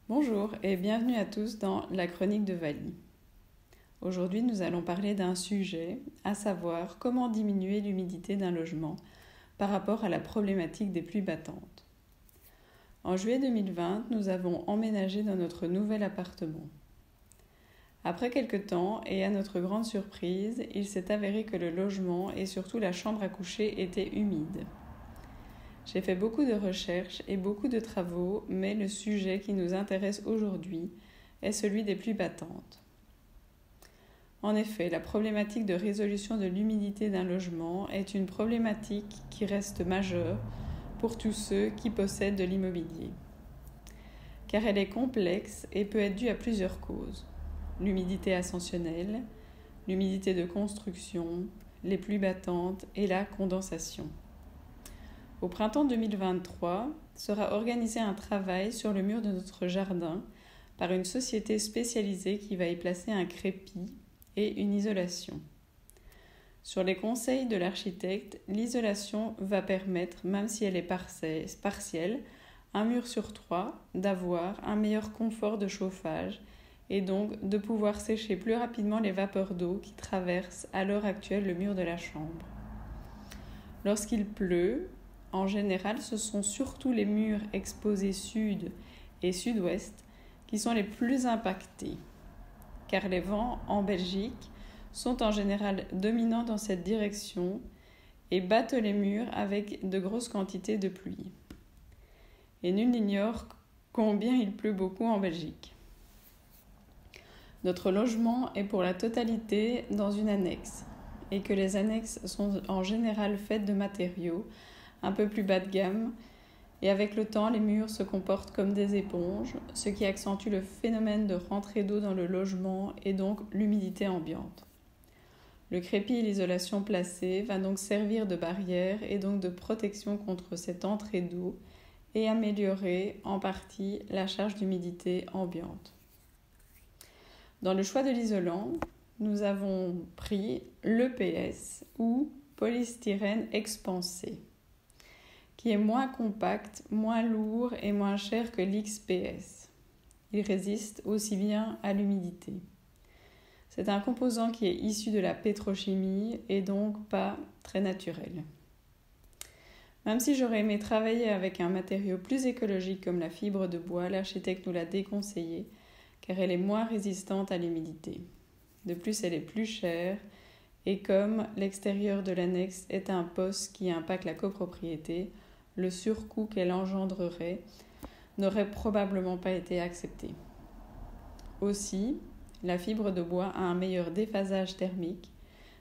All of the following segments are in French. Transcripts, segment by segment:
Bonjour et bienvenue à tous dans la chronique de Vali. Aujourd'hui, nous allons parler d'un sujet, à savoir comment diminuer l'humidité d'un logement par rapport à la problématique des pluies battantes. En juillet 2020, nous avons emménagé dans notre nouvel appartement. Après quelque temps, et à notre grande surprise, il s'est avéré que le logement et surtout la chambre à coucher étaient humides. J'ai fait beaucoup de recherches et beaucoup de travaux, mais le sujet qui nous intéresse aujourd'hui est celui des pluies battantes. En effet, la problématique de résolution de l'humidité d'un logement est une problématique qui reste majeure pour tous ceux qui possèdent de l'immobilier. Car elle est complexe et peut être due à plusieurs causes. L'humidité ascensionnelle, l'humidité de construction, les pluies battantes et la condensation. Au printemps 2023, sera organisé un travail sur le mur de notre jardin par une société spécialisée qui va y placer un crépi et une isolation. Sur les conseils de l'architecte, l'isolation va permettre, même si elle est partielle, un mur sur 3, d'avoir un meilleur confort de chauffage et donc de pouvoir sécher plus rapidement les vapeurs d'eau qui traversent à l'heure actuelle le mur de la chambre. Lorsqu'il pleut, en général, ce sont surtout les murs exposés sud et sud-ouest qui sont les plus impactés, car les vents en Belgique sont en général dominants dans cette direction et battent les murs avec de grosses quantités de pluie. Et nul n'ignore combien il pleut beaucoup en Belgique. Notre logement est pour la totalité dans une annexe, et que les annexes sont en général faites de matériaux un peu plus bas de gamme, et avec le temps, les murs se comportent comme des éponges, ce qui accentue le phénomène de rentrée d'eau dans le logement et donc l'humidité ambiante. Le crépi et l'isolation placée va donc servir de barrière et donc de protection contre cette entrée d'eau et améliorer en partie la charge d'humidité ambiante. Dans le choix de l'isolant, nous avons pris l'EPS ou polystyrène expansé, qui est moins compact, moins lourd et moins cher que l'XPS. Il résiste aussi bien à l'humidité. C'est un composant qui est issu de la pétrochimie et donc pas très naturel. Même si j'aurais aimé travailler avec un matériau plus écologique comme la fibre de bois, l'architecte nous l'a déconseillé car elle est moins résistante à l'humidité. De plus, elle est plus chère et comme l'extérieur de l'annexe est un poste qui impacte la copropriété, le surcoût qu'elle engendrerait n'aurait probablement pas été accepté. Aussi, la fibre de bois a un meilleur déphasage thermique,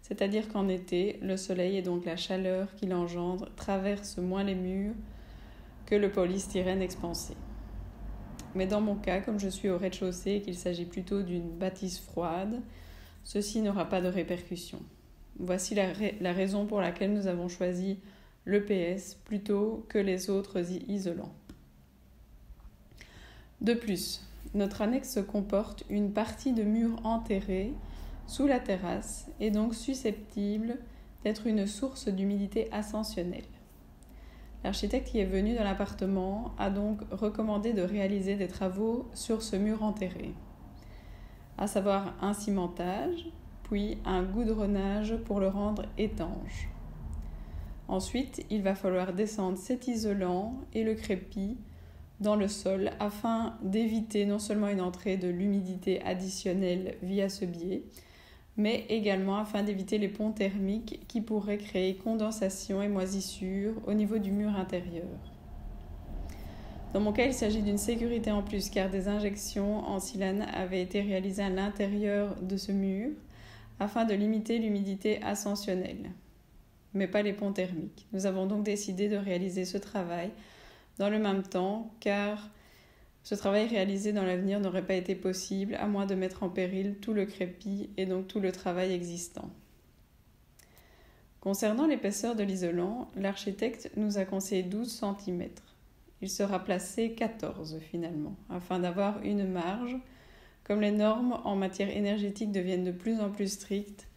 c'est-à-dire qu'en été, le soleil et donc la chaleur qu'il engendre traversent moins les murs que le polystyrène expansé. Mais dans mon cas, comme je suis au rez-de-chaussée et qu'il s'agit plutôt d'une bâtisse froide, ceci n'aura pas de répercussions. Voici la raison pour laquelle nous avons choisi l'EPS plutôt que les autres isolants. De plus, notre annexe comporte une partie de mur enterré sous la terrasse et donc susceptible d'être une source d'humidité ascensionnelle. L'architecte qui est venu dans l'appartement a donc recommandé de réaliser des travaux sur ce mur enterré, à savoir un cimentage, puis un goudronnage pour le rendre étanche. Ensuite, il va falloir descendre cet isolant et le crépi dans le sol afin d'éviter non seulement une entrée de l'humidité additionnelle via ce biais, mais également afin d'éviter les ponts thermiques qui pourraient créer condensation et moisissure au niveau du mur intérieur. Dans mon cas, il s'agit d'une sécurité en plus car des injections en silane avaient été réalisées à l'intérieur de ce mur afin de limiter l'humidité ascensionnelle, mais pas les ponts thermiques. Nous avons donc décidé de réaliser ce travail dans le même temps, car ce travail réalisé dans l'avenir n'aurait pas été possible à moins de mettre en péril tout le crépi et donc tout le travail existant. Concernant l'épaisseur de l'isolant, l'architecte nous a conseillé 12 cm. Il sera placé 14 finalement, afin d'avoir une marge, comme les normes en matière énergétique deviennent de plus en plus strictes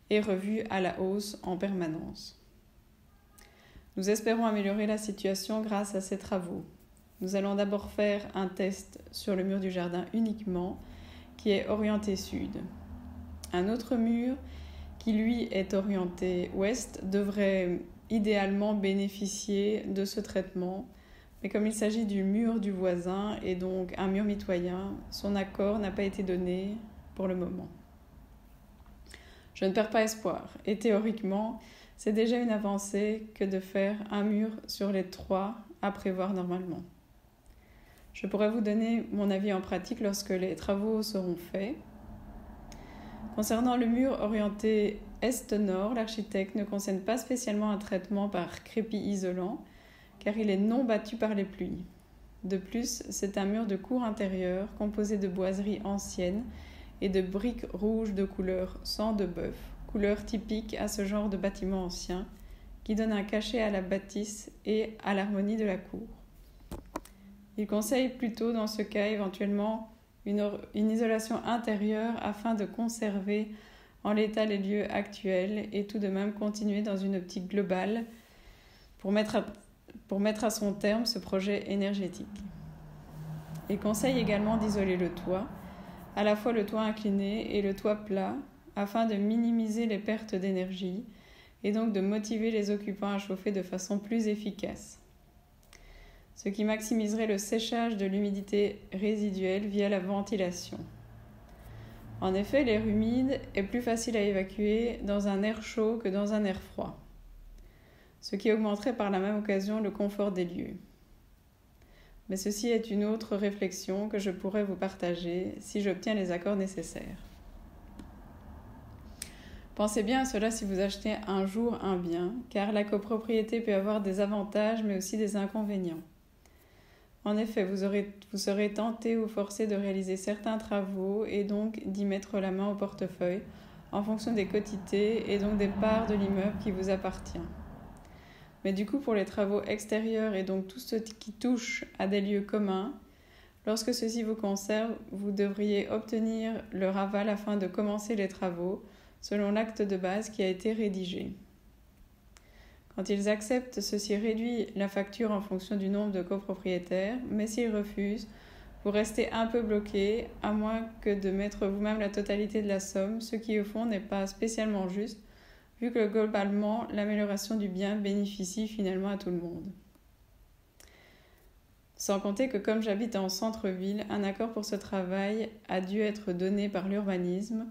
et revues à la hausse en permanence. Nous espérons améliorer la situation grâce à ces travaux. Nous allons d'abord faire un test sur le mur du jardin uniquement, qui est orienté sud. Un autre mur, qui lui est orienté ouest, devrait idéalement bénéficier de ce traitement. Mais comme il s'agit du mur du voisin et donc un mur mitoyen, son accord n'a pas été donné pour le moment. Je ne perds pas espoir et théoriquement, c'est déjà une avancée que de faire un mur sur les 3 à prévoir normalement. Je pourrais vous donner mon avis en pratique lorsque les travaux seront faits. Concernant le mur orienté est-nord, l'architecte ne concerne pas spécialement un traitement par crépi isolant, car il est non battu par les pluies. De plus, c'est un mur de cour intérieure composé de boiseries anciennes et de briques rouges de couleur sang de bœuf, couleur typique à ce genre de bâtiment ancien, qui donne un cachet à la bâtisse et à l'harmonie de la cour. Il conseille plutôt dans ce cas éventuellement une isolation intérieure afin de conserver en l'état les lieux actuels et tout de même continuer dans une optique globale pour mettre à son terme ce projet énergétique. Il conseille également d'isoler le toit, à la fois le toit incliné et le toit plat, afin de minimiser les pertes d'énergie et donc de motiver les occupants à chauffer de façon plus efficace, ce qui maximiserait le séchage de l'humidité résiduelle via la ventilation. En effet, l'air humide est plus facile à évacuer dans un air chaud que dans un air froid, ce qui augmenterait par la même occasion le confort des lieux. Mais ceci est une autre réflexion que je pourrais vous partager si j'obtiens les accords nécessaires. Pensez bien à cela si vous achetez un jour un bien, car la copropriété peut avoir des avantages mais aussi des inconvénients. En effet, vous serez tenté ou forcé de réaliser certains travaux et donc d'y mettre la main au portefeuille en fonction des quotités et donc des parts de l'immeuble qui vous appartient. Mais du coup, pour les travaux extérieurs et donc tout ce qui touche à des lieux communs, lorsque ceci vous concerne, vous devriez obtenir leur aval afin de commencer les travaux selon l'acte de base qui a été rédigé. Quand ils acceptent, ceci réduit la facture en fonction du nombre de copropriétaires, mais s'ils refusent, vous restez un peu bloqué, à moins que de mettre vous-même la totalité de la somme, ce qui au fond n'est pas spécialement juste, vu que globalement, l'amélioration du bien bénéficie finalement à tout le monde. Sans compter que comme j'habite en centre-ville, un accord pour ce travail a dû être donné par l'urbanisme,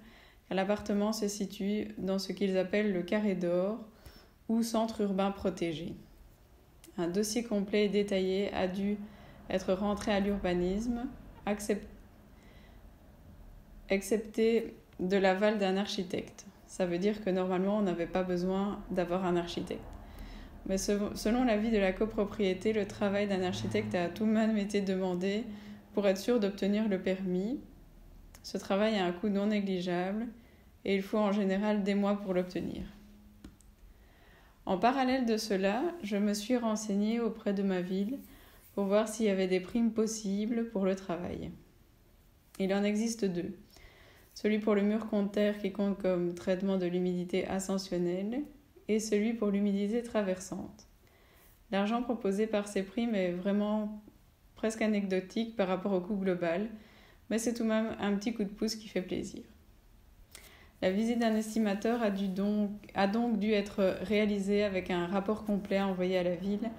car l'appartement se situe dans ce qu'ils appellent le carré d'or, ou centre urbain protégé. Un dossier complet et détaillé a dû être rentré à l'urbanisme, excepté de l'aval d'un architecte. Ça veut dire que normalement, on n'avait pas besoin d'avoir un architecte. Mais selon l'avis de la copropriété, le travail d'un architecte a tout de même été demandé pour être sûr d'obtenir le permis. Ce travail a un coût non négligeable et il faut en général des mois pour l'obtenir. En parallèle de cela, je me suis renseignée auprès de ma ville pour voir s'il y avait des primes possibles pour le travail. Il en existe 2. Celui pour le mur contre-terre qui compte comme traitement de l'humidité ascensionnelle et celui pour l'humidité traversante. L'argent proposé par ces primes est vraiment presque anecdotique par rapport au coût global, mais c'est tout de même un petit coup de pouce qui fait plaisir. La visite d'un estimateur a donc dû être réalisée avec un rapport complet envoyé à la ville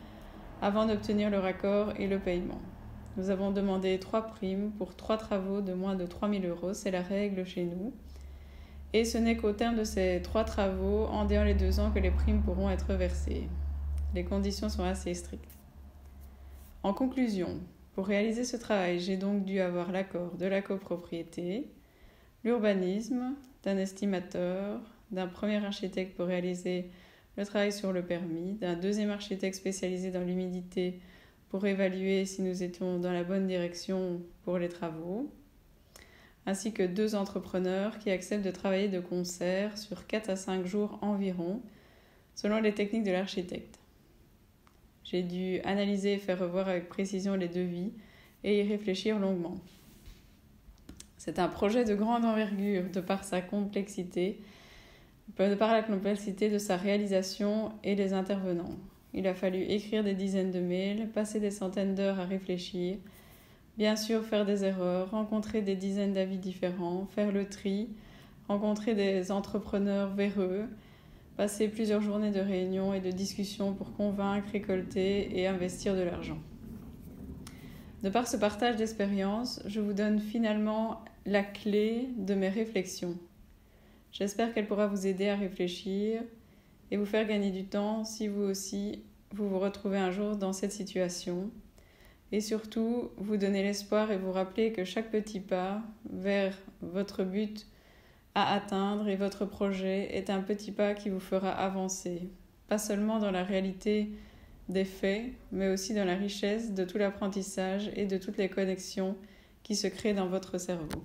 avant d'obtenir le raccord et le paiement. Nous avons demandé 3 primes pour 3 travaux de moins de 3 000 €, c'est la règle chez nous. Et ce n'est qu'au terme de ces 3 travaux, en dehors les 2 ans, que les primes pourront être versées. Les conditions sont assez strictes. En conclusion, pour réaliser ce travail, j'ai donc dû avoir l'accord de la copropriété, l'urbanisme, d'un estimateur, d'un premier architecte pour réaliser le travail sur le permis, d'un deuxième architecte spécialisé dans l'humidité pour évaluer si nous étions dans la bonne direction pour les travaux, ainsi que 2 entrepreneurs qui acceptent de travailler de concert sur 4 à 5 jours environ, selon les techniques de l'architecte. J'ai dû analyser et faire revoir avec précision les devis et y réfléchir longuement. C'est un projet de grande envergure de par la complexité de sa réalisation et les intervenants. Il a fallu écrire des dizaines de mails, passer des centaines d'heures à réfléchir, bien sûr faire des erreurs, rencontrer des dizaines d'avis différents, faire le tri, rencontrer des entrepreneurs véreux, passer plusieurs journées de réunions et de discussions pour convaincre, récolter et investir de l'argent. De par ce partage d'expérience, je vous donne finalement la clé de mes réflexions. J'espère qu'elle pourra vous aider à réfléchir et vous faire gagner du temps si vous aussi vous retrouvez un jour dans cette situation. Et surtout, vous donner l'espoir et vous rappeler que chaque petit pas vers votre but à atteindre et votre projet est un petit pas qui vous fera avancer, pas seulement dans la réalité des faits, mais aussi dans la richesse de tout l'apprentissage et de toutes les connexions qui se créent dans votre cerveau.